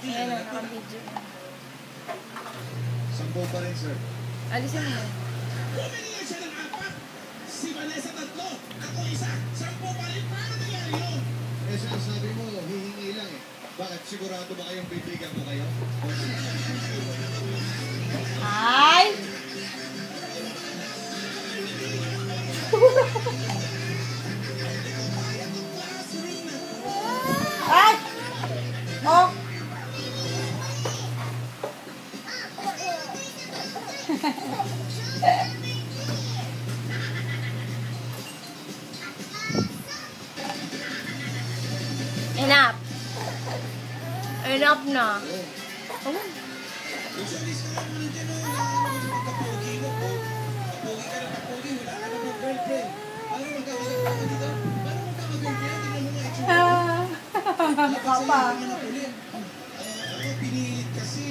Ayan o, naka-video. Sampo pa rin, sir. Alisin mo. Bumili lang siya ng 4. Si Vanessa 3. Ako 1. 10 pa rin. Paano nangyari yun? Eh, sinasabi mo, hihingi lang eh. Bakit? Sigurado ba kayong bibigyan ko kayo? Ay! Ay! Oh! Enough. Enough na. Oh. Usually sa mga mga dyan, magkapogi mo po. Kapogi ka na kapogi. Wala ka na mga girlfriend. Paano magkakagirlfriend ka dito? Paano magkakagirlfriend? Tingnan mo nga itsura. Mukha pa. Ako pinilit kasi.